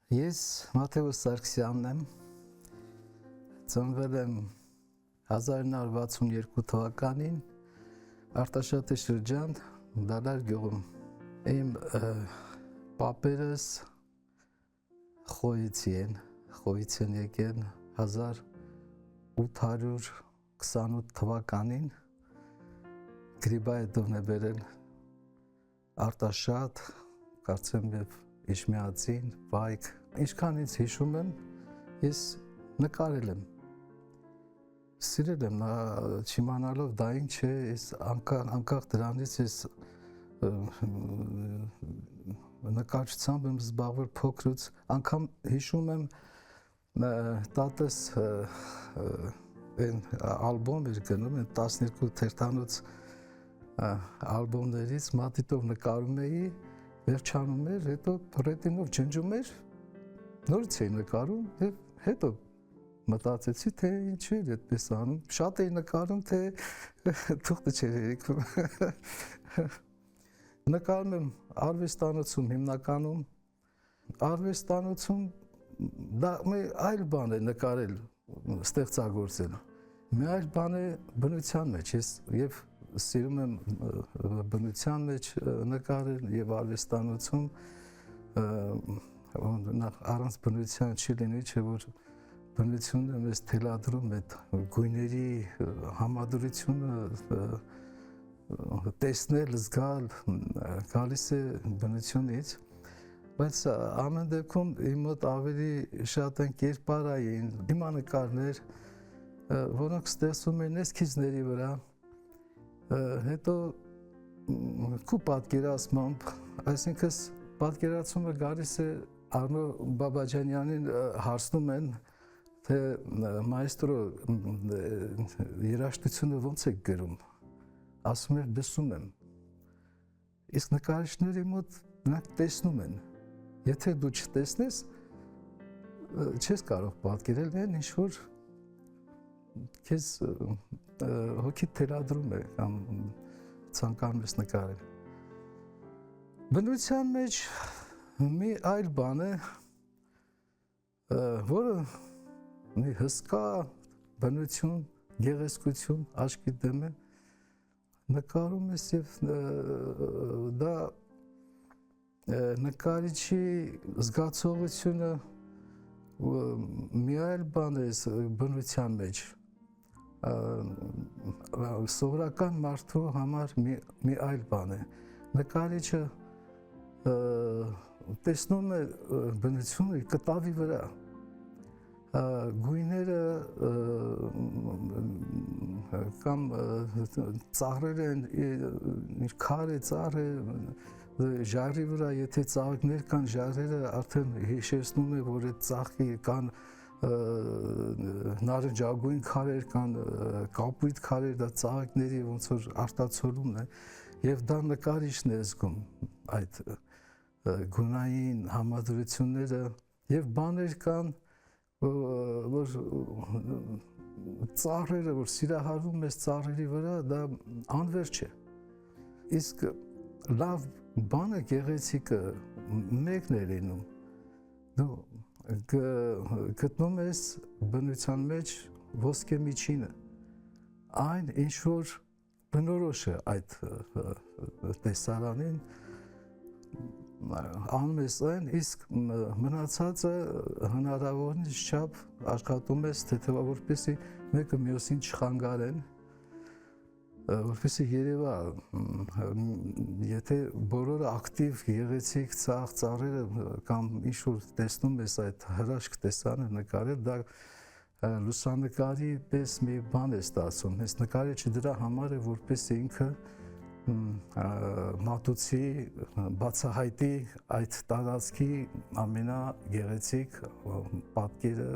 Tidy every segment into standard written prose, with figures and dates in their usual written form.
Ես Մաթեոս Սարգսյանն եմ, ծնվել եմ 1962 թվականին Արտաշատի շրջան Դալար գյուղում։ Իմ պապերս Խոյից են եկել 1828 թվականին Գրիբայետովն է բերել Արտաշատ, կարծեմ եւ Իջմիածին, Բայք։ Ինչքան ինձ հիշում եմ, ես նկարել եմ։ Սիրել եմ, չիմանալով դա ինչ է, ես անկախ դրանից ես նկարչությամբ եմ զբաղվել փոքրուց, անգամ հիշում եմ տատս այն ալբոմ էր գնում, այն 12 թերթանոց ալբոմներից մատիտով նկարում էի, վերջանում էր, հետո ռետինով ջնջում էր, նորից էի նկարում եւ հետո մտածեցի, թե ինչ է այդպես անում, շատ էի նկարում, թե թուղթը չէր երիքում։ Նկարում եմ արվեստանոցում հիմնականում, արվեստանոցում դա մի այլ բան է նկարել, ստեղծագործել, մի այլ բան է բնության մեջ, ես եւ սիրում եմ բնության մեջ նկարել եւ արվեստանոցում առանց բնության չի լինի, չէ որ բնությունը մեզ թելադրում է գույների համադրությունը տեսնել, զգալ, գալիս է բնությունից, բայց ամեն դեպքում իմ մոտ ավելի շատ են կերպարային դիմանկարներ, որոնք ստեղծվում են էսքիզների վրա, հետո քու պատկերացմամբ, այսինքն պատկերացումը գալիս է Արնո Բաբաջանյանին հարցնում են, թե մայստրո երաժշտությունը ոնց է գրում, ասում էր լսում եմ, իսկ նկարիչների մոտ նրանք տեսնում են, եթե դու չտեսնես, չես կարող պատկերել այն ինչ որ քեզ հոգիդ թելադրում է կամ ցանկանում ես նկարել։ Բնության մեջ մի այլ բան է, որը մի հսկա բնություն, գեղեցկություն աչքի դեմ է, նկարում ես եւ դա նկարիչի զգացողությունը մի այլ բան է բնության մեջ, սովորական մարդու համար մի այլ բան է, նկարիչը տեսնում է բնությունը կտավի վրա, գույները կամ ծաղրերը են քար է, ծառ է, ժայռի վրա, եթե ծաղիկներ կան, ժայռերը արդեն հիշեցնում է, որ այդ ծաղկի կան նարնջագույն քարեր կան, կապույտ քարեր, դա ծաղիկների ոնց որ արտացոլումն է, եւ դա նկարիչն է զգում այդ գունային համադրությունները եւ բաներ կան, որ ծառերը, որ սիրահարվում ես ծառերի վրա, դա անվերջ է, իսկ լավ բանը գեղեցիկը մեկն է լինում, դու գտնում ես բնության մեջ ոսկե միջինը, այն ինչ որ բնորոշ է այդ տեսարանին, անում ես այն, իսկ մնացածը հնարավորինս չափ աշխատում ես թեթևա, որպեսզի մեկը մյուսին չխանգարեն, որպեսզի երևա, եթե բոլորը ակտիվ գեղեցիկ ծաղ ծառերը կամ ինչ որ տեսնում ես այդ հրաշք տեսանը նկարել, դա լուսանկարի պես մի բան է ստացվում, հենց նկարիչը դրա համար է, որպեսզի ինքը մատուցի, բացահայտի այդ տարածքի ամենագեղեցիկ պատկերը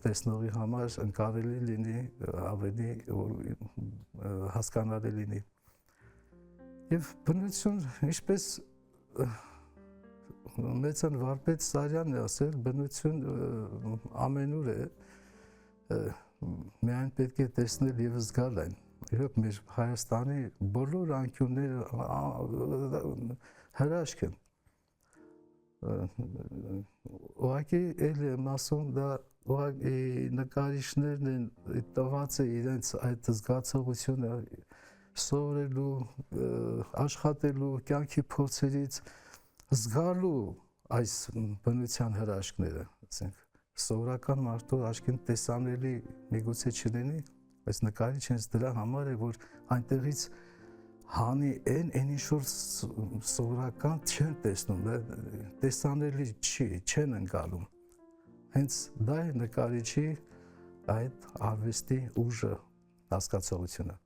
տեսնողի համար ընկալելի լինի, ավելի հասկանալի լինի։ Եվ բնություն, ինչպես մեծան Վարպետ Սարյանն է ասել, բնություն ամենուր է, միայն պետք է տեսնել եւ զգալ այն։ Իրոք մեր Հայաստանի բոլոր անկյունները հրաշք են։ ուղղակի էլ եմ ասում դա ուղղակի նկարիչներն են տված է իրենց այդ զգացողությունը սովորելու, աշխատելու, կյանքի փորձերից զգալու այս բնության հրաշքները, ասենք սովորական մարդու աչքին տեսանելի միգուցե չլինի, այս նկարիչ հենց դրա համար է, որ այնտեղից հանի այն ինչ որ սովորական չեն տեսնում, տեսանելի չեն ընկալում։ Հենց դա է նկարիչի այդ արվեստի ուժը, հասկացողությունը։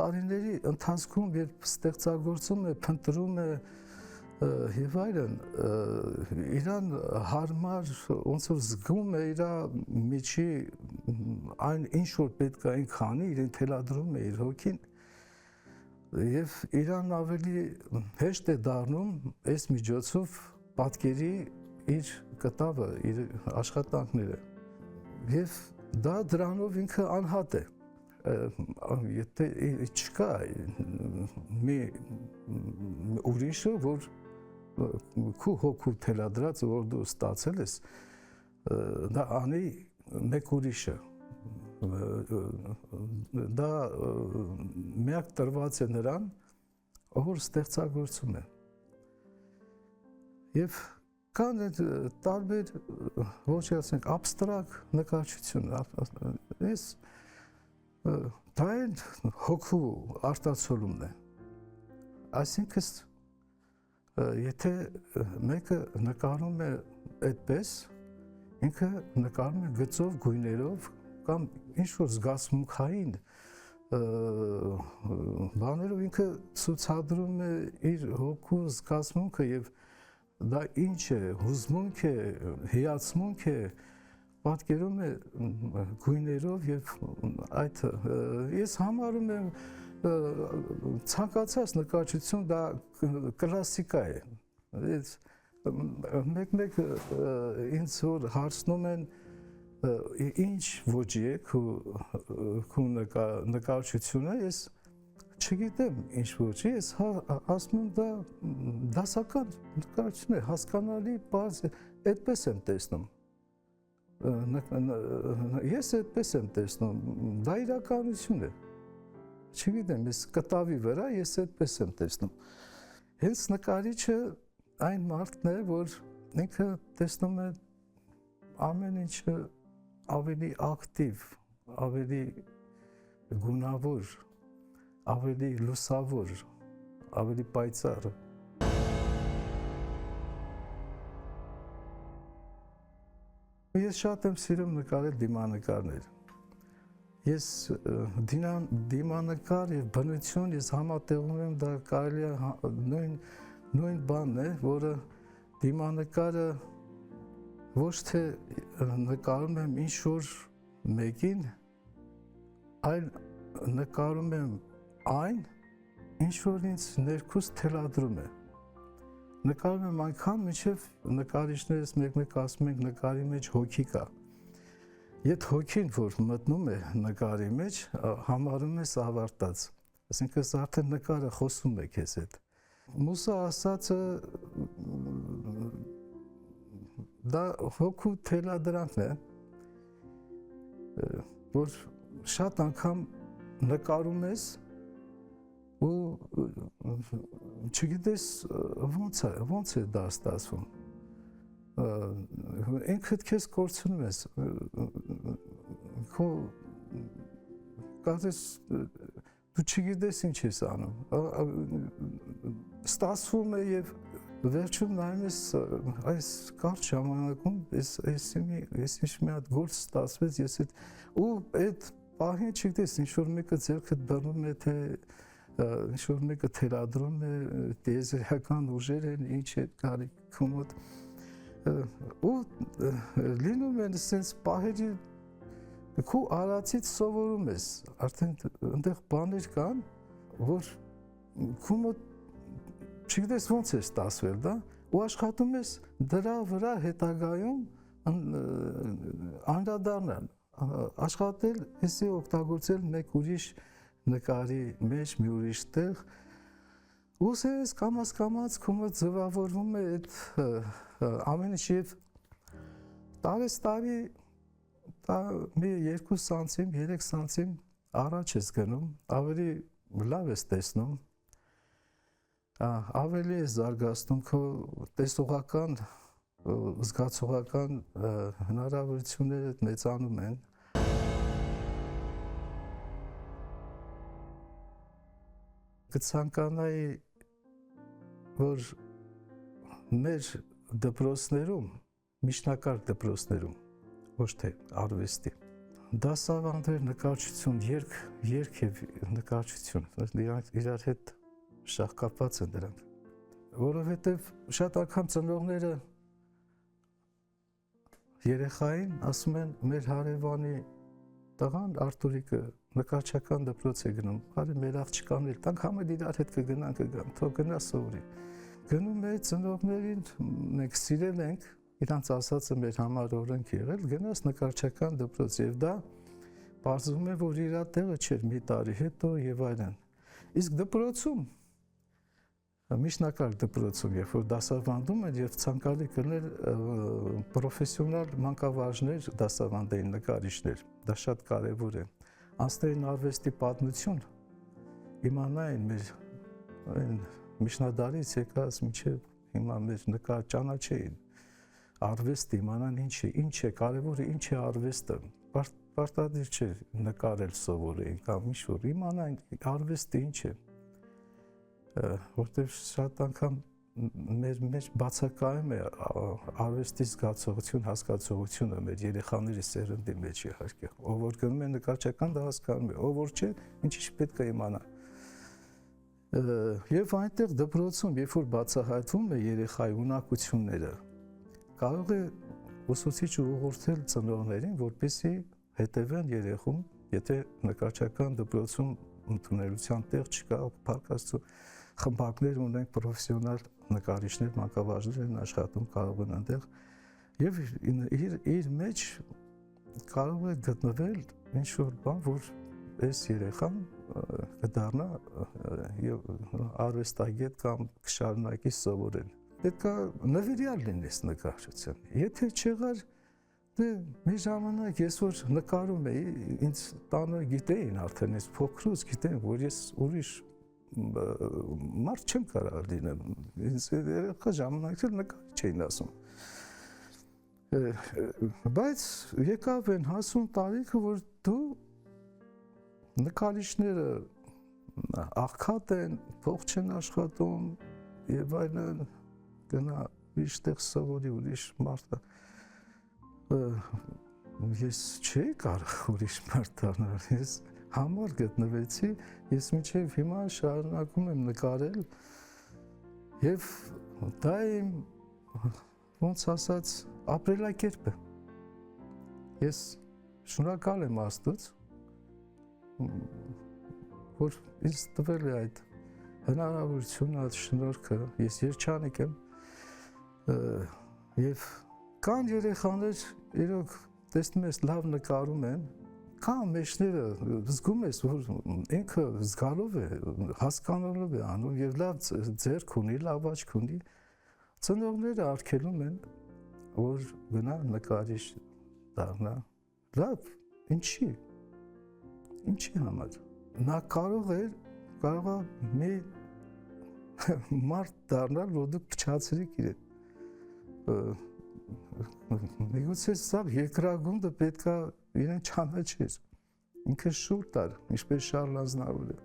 Տարիների ընթացքում, երբ ստեղծագործում է, փնտրում է եւ այլն, իրան հարմար ոնց որ զգում է իր միջի այն ինչ որ պետք է ինք անի, իրեն թելադրում է իր հոգին եւ իրան ավելի հեշտ է դառնում այս միջոցով պատկերի իր կտավը, իր աշխատանքները եւ դա դրանով ինքը անհատ է։ Եթե չկա մի ուրիշը, որ քու հոգու թելադրած, որ դու ստացել ես, դա անի մեկ ուրիշը, դա միակ տրված է նրան, որ ստեղծագործում է։ Եվ կան տարբեր, ոչ ասենք, աբստրակտ նկարչություն, դա էլ հոգու արտացոլումն է, այսինքն եթե մեկը նկարում է այդպես, ինքը նկարում է գծով, գույներով կամ ինչ-որ զգացմունքային բաներով ինքը ցուցադրում է իր հոգու զգացմունքը եւ դա ինչ է, հուզմունք է, հիացմունք է, պատկերում է գույներով եւ այդ ես համարում եմ ցանկացած նկարչություն դա կլասիկա է։ Մեկ ինձ որ հարցնում են ինչ ոճի է քու նկարչությունը, ես չգիտեմ ինչ ոճի, ես ասում եմ դա դասական նկարչություն է, հասկանալի, պարզ, այդպես եմ տեսնում։ Ես այդպես եմ տեսնում, դա իրականություն է։ Չգիտեմ, ես կտավի վրա ես այդպես եմ տեսնում։ Հենց նկարիչը այն մարդն է, որ ինքը տեսնում է ամեն ինչը ավելի ակտիվ, ավելի գունավոր, ավելի լուսավոր, ավելի պայծառ։ Ես շատ եմ սիրում նկարել դիմանկարներ։ Ես դիմանկար եւ բնություն ես համատեղում եմ, դա կարելի է նույն բանն է, որը դիմանկարը ոչ թե նկարում եմ ինչ որ մեկին, այլ նկարում եմ այն, ինչ որ ինձ ներքուս թելադրում է։ Նկարում եմ այնքան, մինչև նկարիչներս մեկ-մեկ ասում ենք նկարի մեջ հոգի կա։ Եթե հոգին որ մտնում է նկարի մեջ, համարում ես ավարտած։ Այսինքն արդեն նկարը խոսում է քեզ հետ։ Մուսա ասածը դա հոգու թելադրանքն է, որ շատ անգամ նկարում ես ու չգիտես ոնց է դա ստացվում։ Ինքդ քեզ կորցնում ես, քո կարծես դու չգիտես ինչ ես անում, ստացվում է եւ վերջում նայում ես այս կարճ ժամանակում ես մի հատ գործ ստացվեց, ես ու այդ պահին չգիտես ինչ որ մեկը ձեռքդ բռնում է, թե ինչ որ մեկը թելադրում է, տիեզերական ուժեր են, ինչ է կարի քո մոտ ու լինում են sense պահերի քո արածից սովորում ես, արդեն այնտեղ բաներ կան, որ քո մոտ չգիտես ոնց է ստացվել դա, ու աշխատում ես դրա վրա հետագայում անդրադառնալ, աշխատել, էսի օգտագործել մեկ ուրիշ նկարի մեջ մի ուրիշ տեղ ուսես կամաց քումը ձևավորվում է այդ ամեն ինչ եւ տարի դա մի 2 սանտիմ 3 սանտիմ առաջ ես գնում ավելի լավ ես տեսնում ավելի է զարգացնում քո տեսողական զգացողական հնարավորությունները մեծանում են կցանկանայի որ մեր դպրոցներում միջնակարգ դպրոցներում ոչ թե արվեստի դասավանդներ նկարչություն երգ եւ նկարչություն իրար հետ շատ կապված են դրանք որովհետեւ շատ անգամ ծնողները երեխային ասում են մեր հարևանի տղան Արտուրիկը նկարչական դպրոց է գնում արի մեր աղջկան էլ տանք համել իրար հետ կգնանք թող գնա սովորի գնում է ծնողներին մենք սիրել ենք իրանց ասածը մեր համար օրենք եղել գնաց նկարչական դպրոց եւ դա բարձվում է որ իր տեղը չէր մի տարի հետո եւ այլն իսկ դպրոցում միջնակարգ դպրոցում երբ որ դասավանդում են եւ ցանկալի կներ պրոֆեսիոնալ մանկավարժներ դասավանդային նկարիչներ դա շատ կարեւոր է անստերին արվեստի պատմություն իմանային մեր այն միջնադարից եկած մինչեւ հիմա մեր նկար ճանաչեին արվեստը իմանան ինչ է կարևորը ինչ է արվեստը պարտադիր չէ նկարել սովորեին կամ ինչ որ իմանան արվեստը ինչ է որտեղ շատ անգամ մեր մեջ բացակայում է արվեստի զգացողություն, հասկացողությունը մեր երեխաների սերնդի մեջ իհարկե։ Ով որ գնում է նկարչական դա հասկանում է, ով որ չէ, ինչ պետք է իմանա։ Եվ այնտեղ դպրոցում, երբ որ բացահայտվում է երեխայի ունակությունները, կարող է ուսուցիչը ուղղորդել ծնողներին, որպեսզի հետևեն երեխուն, եթե նկարչական դպրոցում ընդունելության տեղ չկա, փառք խմբակներ ունենք պրոֆեսիոնալ նկարիչներ, մանկավարժներ են աշխատում կարող են այնտեղ եւ իր մեջ կարող է գտնվել ինչ որ բան, որ այս երեխան կդառնա արվեստագետ կամ կշարունակի սովորել։ Պետք է նվիրյալ լինես նկարչության։ Եթե չեղար դե մի ժամանակ ես որ նկարում էի, ինձ տանը գիտեին արդեն ես փոքրուց գիտեն, որ ես ուրիշ մարդ չեմ կարող լինեմ, ինձ երեխա ժամանակից նկարիչ չէին ասում։ Բայց եկավ են հասուն տարիքը, որ դու նկարիչները աղքատ են, փող չեն աշխատում եւ այլն գնա ուրիշ տեղ սովորի ուրիշ մարդը ես չէի կարող ուրիշ մարդ դառնալ, ես համար գտնվեցի, ես մինչև հիմա շարունակում եմ նկարել եւ դա իմ ոնց ասած ապրելակերպը։ Ես շնորհակալ եմ Աստծուց, որ ինձ տվել է այդ հնարավորությունը, այդ շնորհքը, ես երջանիկ եմ եւ կան երեխաներ, իրոք տեսնում ես լավ նկարում են Կան մեջները զգում ես, որ ինքը զգալով է, հասկանալով է անում եւ լավ ձեռք ունի, լավ աչք ունի, ծնողները արգելում են, որ գնա նկարիչ դառնա, լավ, ինչի համար, նա կարող է մի մարդ դառնալ, որ դուք փչացրիք իրեն, միգուցե սա երկրագունդը պետքա իրեն չանաչեր, ինքը շուտ տար, ինչպես Շարլ Ազնավուրը,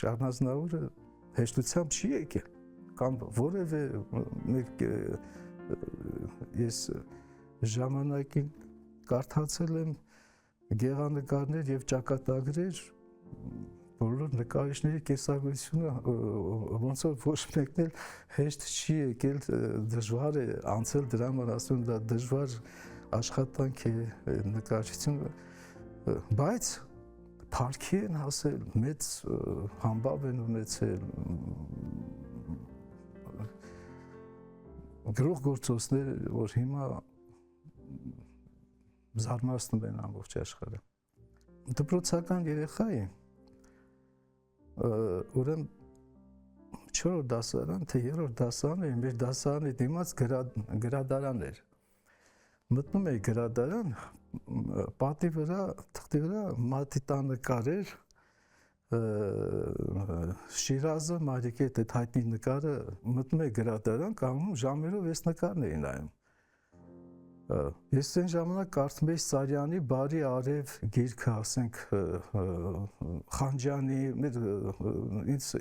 Շարլ Ազնավուրը հեշտությամբ չի եկել, կամ որևէ ես ժամանակին կարդացել եմ գեղանկարներ եւ ճակատագրեր, բոլոր նկարիչների կեսագրությունը ոնց որ ոչ մեկն էլ հեշտ չի եկել, դժվար է անցել դրա համար ասում դա դժվար աշխատանք է նկարչությունը, բայց փառքի են հասել, մեծ համբավ են ունեցել, գրողգործոցներ, որ հիմա զարմացնում են ամբողջ աշխարհը։ դպրոցական երեխա էի, ուրեմն 4-րդ դասարան, թե 3-րդ դասարանը մեր դասարանի դիմաց գրադարան էր։ Մտնում էի գրադարան, պատի վրա, թղթի վրա մատիտան նկար էր, Շիրազը, Մարիքետ այդ հայտնի նկարը, մտնում էի գրադարան, կանգնում ժամերով այս նկարն էի նայում։ Ես այն ժամանակ կարծում էի Սարյանի «Բարի արև» գիրքը, ասենք Խանջյանի,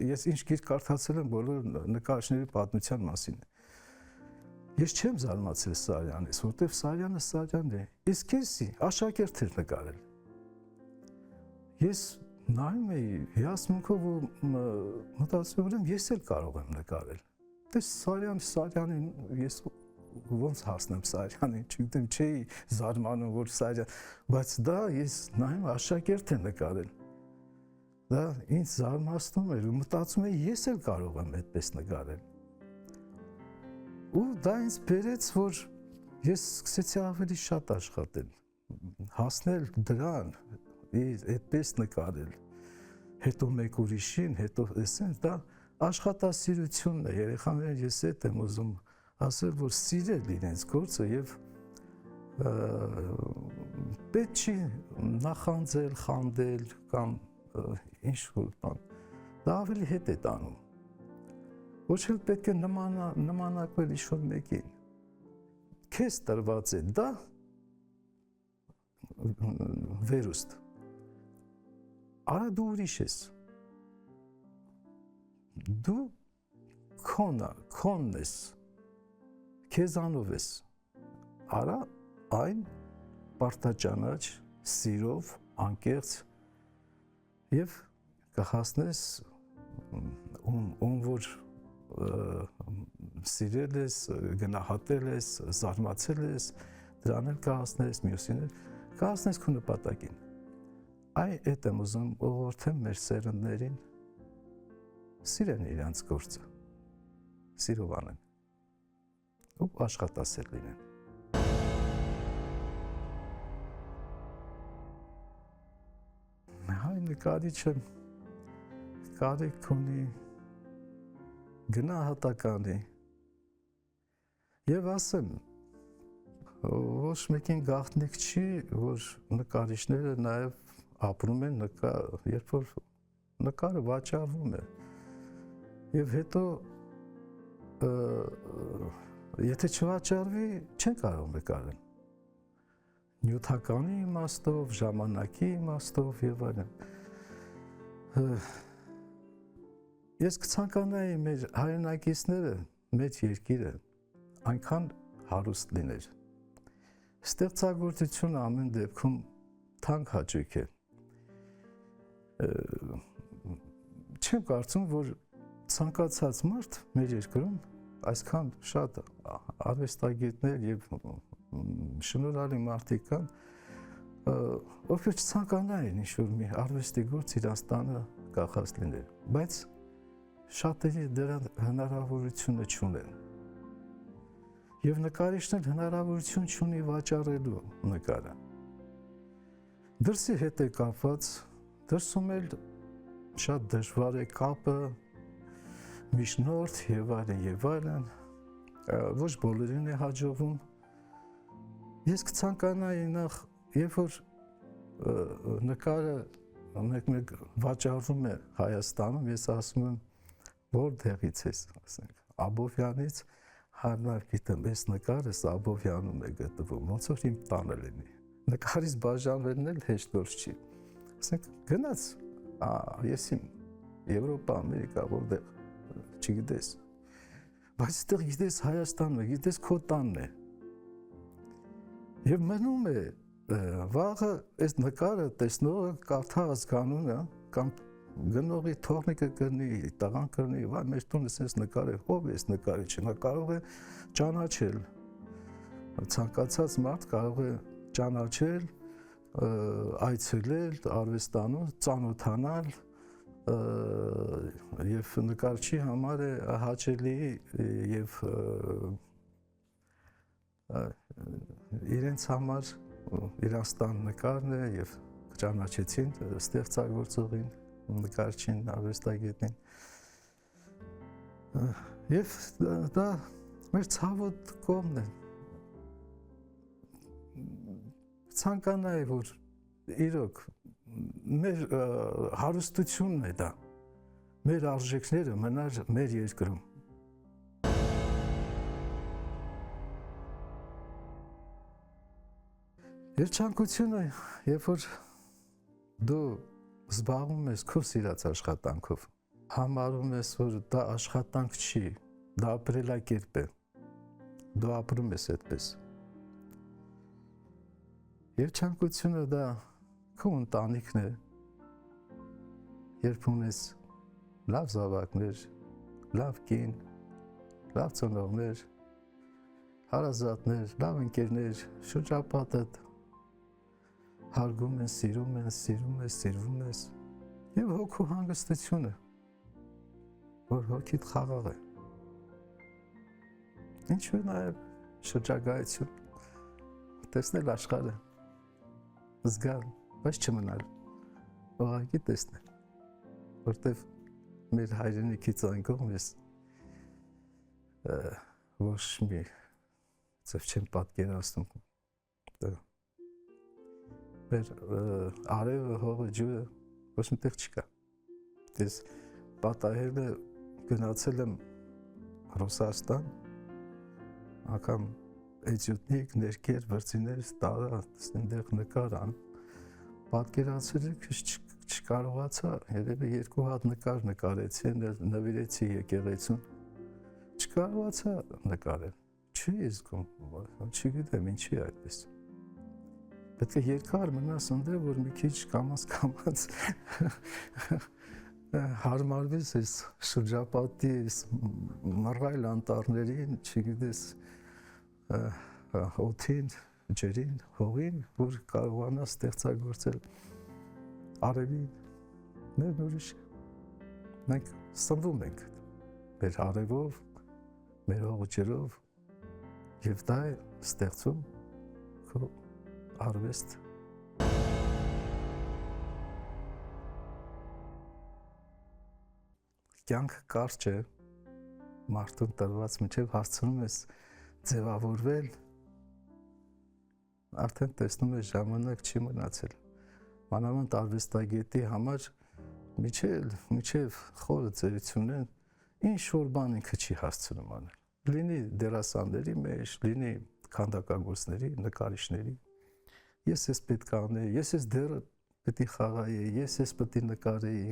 ես ինչ գիրք կարդացել եմ բոլոր նկարիչների պատմության մասին։ Ես չեմ զարմացել Սարյանից, որտեղ Սարյանը Սարյանն է, իսկ քեզի աշակերտ էր նկարել։ Ես նայում էի հիասմունքով ու մտածում եմ, ես էլ կարող եմ նկարել։ Դե Սարյանին ես ոնց հասնեմ Սարյանին, չգիտեմ, չէի զարմանում, որ Սարյան, բայց դա ես նայում աշակերտ է նկարել։ Դա ինձ զարմացնում էր ու մտածում էի, ես էլ կարող եմ այդպես նկարել։ Ու դա ինձ բերեց, որ ես սկսեցի ավելի շատ աշխատել, հասնել դրան, այդպես նկարել, հետո մեկ ուրիշին, հետո էսենց, դա աշխատասիրությունն է, երեխաներին ես էդ եմ ուզում ասել, որ սիրել իրենց գործը և պետք չի նախանձել, խանդել կամ ինչ-որ բան, դա ավելի հետ է տանում, ոչ էլ պետք է նմանակվել ինչ-որ մեկին, քեզ տրված է դա վերուստ, արա դու ուրիշ ես, դու քոնն ես, քեզանով ես, արա այն պարտաճանաչ, սիրով, անկեղծ և կհասնես ում որ սիրել ես, գնահատել ես, զարմացել ես, դրան էլ կհասնես, մյուսին էլ կհասնես քո նպատակին։ Այդ եմ ուզում ուղղորդեմ մեր սերունդներին, սիրեն իրենց գործը, սիրով անեն ու աշխատասեր լինեն։ Հայ նկարիչը կարիք ունի գնահատականի և ասեմ, ոչ մեկին գաղտնիք չի, որ նկարիչները նաև ապրում են, երբ որ նկարը վաճառվում է և հետո եթե չվաճառվի, չեն կարող նկարել, նյութականի իմաստով, ժամանակի իմաստով և այլն։ Ես կցանկանայի մեր հայրենակիցները, մեր երկիրը այնքան հարուստ լիներ։ Ստեղծագործությունը ամեն դեպքում թանկ հաճույք է։ Չեմ կարծում, որ ցանկացած մարդ մեր երկրում այսքան շատ արվեստագետներ և շնորհալի մարդիկ կան, ովքեր չցանկանային ինչ-որ մի արվեստի գործ իրենց տանը կախած լինել, բայց շատերի դրան հնարավորությունը չունեն։ Եվ նկարիչն էլ հնարավորություն չունի վաճառելու նկարը։ Դրսի հետ է կապված, դրսում էլ շատ դժվար է կապը, միջնորդ և այլն, ոչ բոլորին է հաջողվում։ Ես կցանկանայի նախ, երբ որ նկարը մեկ վաճառվում է Հայաստանում, ես ասում եմ, որտեղից ես, ասենք, Աբովյանից, հարմար գիտեմ, այս նկարս Աբովյանում է գտնվում, ոնց որ իմ տանը լինի։ Նկարից բաժանվելն էլ հեշտ գործ չի։ Ասենք, գնաց, ես իմ Եվրոպա, Ամերիկա, որտեղ, չգիտես, բայց այդտեղ գիտես Հայաստանում է, գիտես քո տանն է։ Եվ մնում է, վաղը այս նկարը տեսնողը կարդա հասկանում է, կամ գնողի թողնիկը կրնի, տղան կրնի, վայ, մեր տունը սենց նկար է, ով է այս նկարիչը, նա կարող է ճանաչել, ցանկացած մարդ կարող է ճանաչել, այցելել արվեստանոց, ծանոթանալ և նկարչի համար է հաճելի և իրենց համար իրանց տան նկարն է և ճանաչեցին ստեղծագործողին, նկարչին, արվեստագետին։ Եվ դա մեր ցավոտ կողմն է։ Ցանկանայի, որ իրոք մեր հարստությունն է դա, մեր արժեքները մնար մեր երկրում։ Երջանկությունը, երբ որ դու զբաղվում ես քո սիրած աշխատանքով, համարում ես, որ դա աշխատանք չի, դա ապրելակերպ է, դու ապրում ես այդպես։ Երջանկությունը դա քո ընտանիքն է, երբ ունես լավ զավակներ, լավ կին, լավ ծնողներ, հարազատներ, լավ ընկերներ, շրջապատդ հարգում են, սիրում ես, եւ հոգու հանգստությունը, որ հոգիդ խաղաղ է։ Ինչու նաեւ շրջագայություն, տեսնել աշխարհը, զգալ, բայց չմնալ, ուղղակի տեսնել, որտեւ մեր հայրենիքից այն կողմ ես ոչ մի ծև չեմ պատկերացնում։ Մեր արևը, հողը, ջուրը ոչ միտեղ չկա։ Ես պատահել է գնացել եմ Ռուսաստան, անգամ էտյուդնիկ, ներկեր, վրձիներ տարա, այնտեղ նկարան, պատկերացրի, չկարողացա, երևի 2 հատ նկար նկարեցի, նվիրեցի եկեղեցուն, չկարողացա նկարել, չի զգում, չգիտեմ ինչի է այդպես։ Պետք է երկար մնաս ընդեղ, որ մի քիչ կամաց հարմարվես այս շրջապատի, այս մռայլ անտառներին, չգիտես, օդին, ջրին, հողին, որ կարողանաս ստեղծագործել արևին, մեր ուրիշ է։ Մենք սնվում ենք մեր արևով, մեր հողը ջրով, եւ դա է ստեղծում քո արվեստ։ Կյանքը կարճ է, մարդուն տրված, մինչև հասցնում ես ձևավորվել, արդեն տեսնում ես ժամանակ չի մնացել։ Մանավանդ արվեստագետի համար մինչև խորը ծերությունեն ինչ որ բան ինքը չի հասցնում անել։ Լինի դերասանների մեջ, լինի քանդակագործների, նկարիչների։ Ես ես պետք է անեի, ես ես դերը պետք է խաղայի, ես ես պետք է նկարեի։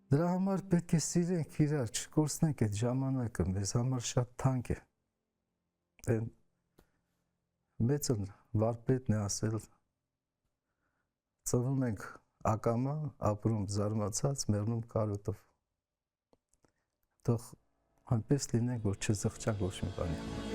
Դրա համար պետք է սիրենք իրար, չկորցնենք այդ ժամանակը, մեզ համար շատ թանկ է։ Այն մեծն վարպետն է ասել, ծնվում ենք ակամա, ապրում զարմացած, մեռնում կարոտով։ Թող այնպես լինենք, որ չզղջանք ոչ մի բանի։